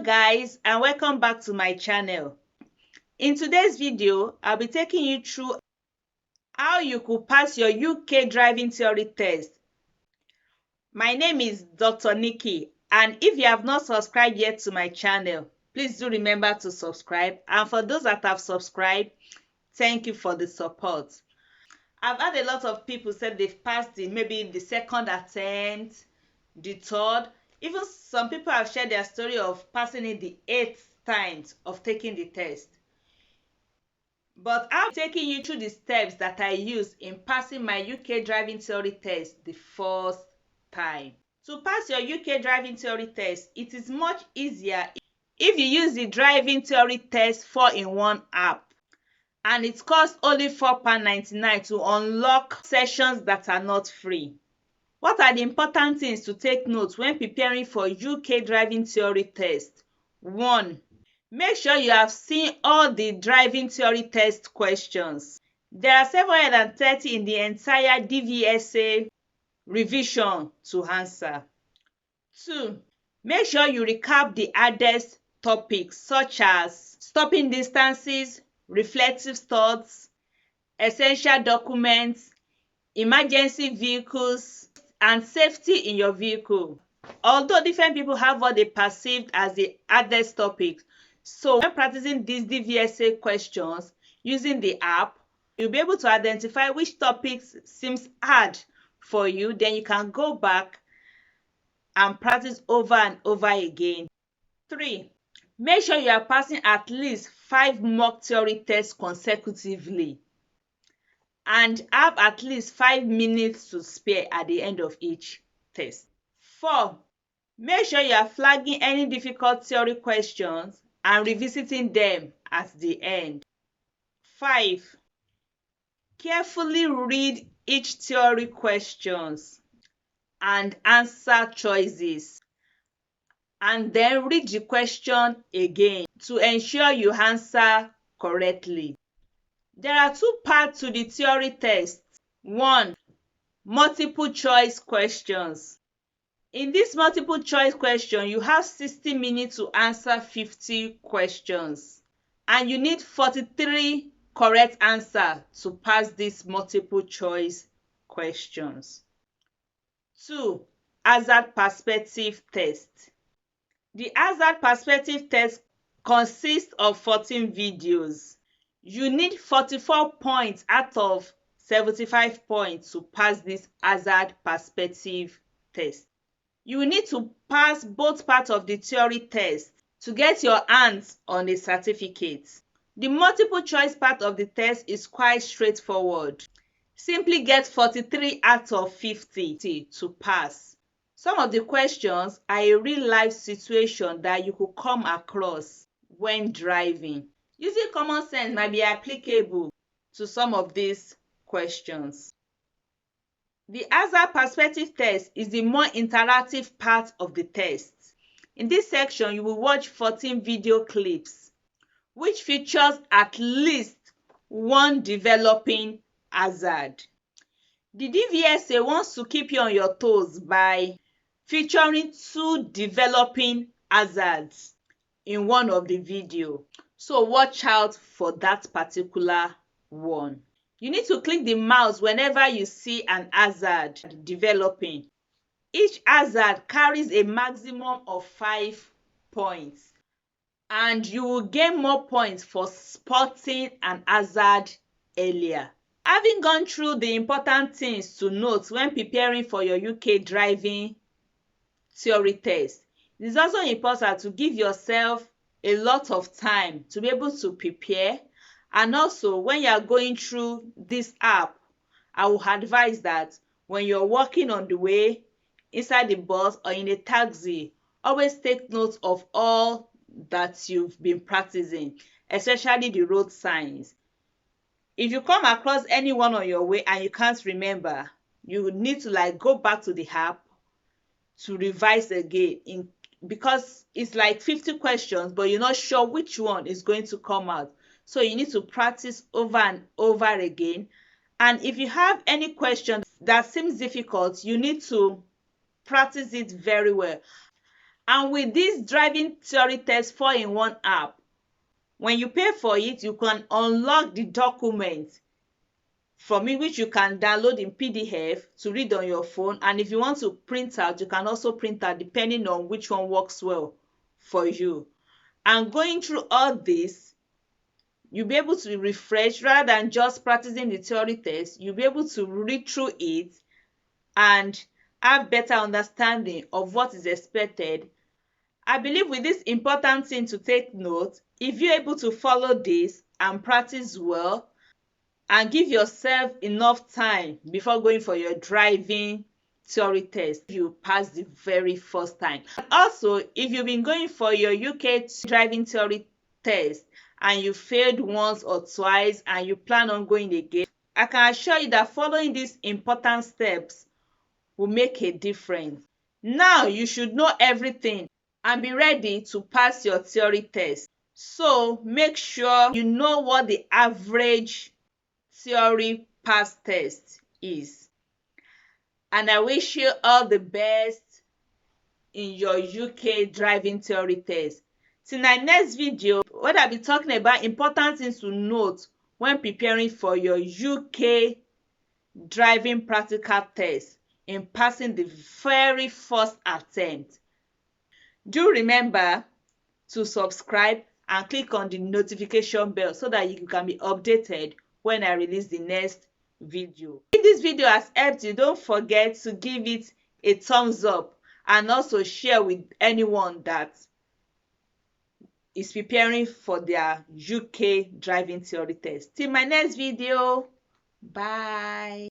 guys, and welcome back to my channel. In today's video, I'll be taking you through how you could pass your UK driving theory test. My name is Dr. Nikki, and if you have not subscribed yet to my channel, please do remember to subscribe. And for those that have subscribed, thank you for the support. I've had a lot of people say they've passed maybe the second attempt, the third. Even some people have shared their story of passing it the 8th time of taking the test. But I'm taking you through the steps that I used in passing my UK driving theory test the first time. To pass your UK driving theory test, it is much easier if you use the driving theory test 4-in-1 app. And it costs only £4.99 to unlock sessions that are not free. What are the important things to take note when preparing for UK driving theory test? 1. Make sure you have seen all the driving theory test questions. There are 730 in the entire DVSA revision to answer. 2. Make sure you recap the hardest topics such as stopping distances, reflective thoughts, essential documents, emergency vehicles, and safety in your vehicle. Although different people have what they perceived as the hardest topics, so when practicing these DVSA questions using the app, you'll be able to identify which topics seems hard for you. Then you can go back and practice over and over again. 3. Make sure you are passing at least 5 mock theory tests consecutively and have at least 5 minutes to spare at the end of each test. 4. Make sure you are flagging any difficult theory questions and revisiting them at the end. 5. Carefully read each theory questions and answer choices, and then read the question again to ensure you answer correctly. There are 2 parts to the theory test. 1. Multiple choice questions. In this multiple choice question, you have 60 minutes to answer 50 questions, and you need 43 correct answers to pass these multiple choice questions. 2. Hazard perspective test. The hazard perspective test consists of 14 videos. You need 44 points out of 75 points to pass this hazard perspective test. You will need to pass both parts of the theory test to get your hands on a certificate. The multiple choice part of the test is quite straightforward. Simply get 43 out of 50 to pass. Some of the questions are a real-life situation that you could come across when driving. Using common sense might be applicable to some of these questions. The hazard perspective test is the more interactive part of the test. In this section, you will watch 14 video clips, which features at least one developing hazard. The DVSA wants to keep you on your toes by featuring 2 developing hazards in one of the videos. So watch out for that particular one. You need to click the mouse whenever you see an hazard developing. Each hazard carries a maximum of 5 points, and you will gain more points for spotting an hazard earlier. Having gone through the important things to note when preparing for your UK driving theory test, it is also important to give yourself a lot of time to be able to prepare. And also, when you are going through this app, I will advise that when you're walking on the way, inside the bus or in a taxi, always take note of all that you've been practicing, especially the road signs. If you come across anyone on your way and you can't remember, you need to go back to the app to revise again, because it's like 50 questions, but you're not sure which one is going to come out. So you need to practice over and over again. And if you have any question that seems difficult, you need to practice it very well. And with this driving theory test 4-in-1 app, when you pay for it, you can unlock the document from it, which you can download in PDF to read on your phone. And if you want to print out, you can also print out depending on which one works well for you. And going through all this, you'll be able to refresh rather than just practicing the theory test. You'll be able to read through it and have better understanding of what is expected. I believe with this important thing to take note, if you're able to follow this and practice well and give yourself enough time before going for your driving theory test, you pass the very first time. Also, if you've been going for your UK driving theory test and you failed once or twice and you plan on going again, I can assure you that following these important steps will make a difference. Now you should know everything and be ready to pass your theory test. So make sure you know what the average theory pass test is. And I wish you all the best in your UK driving theory test. Till my next video, where I'll be talking about important things to note when preparing for your UK driving practical test in passing the very first attempt. Do remember to subscribe and click on the notification bell so that you can be updated when I release the next video. If this video has helped you, don't forget to give it a thumbs up and also share with anyone that is preparing for their UK driving theory test. Till my next video, bye.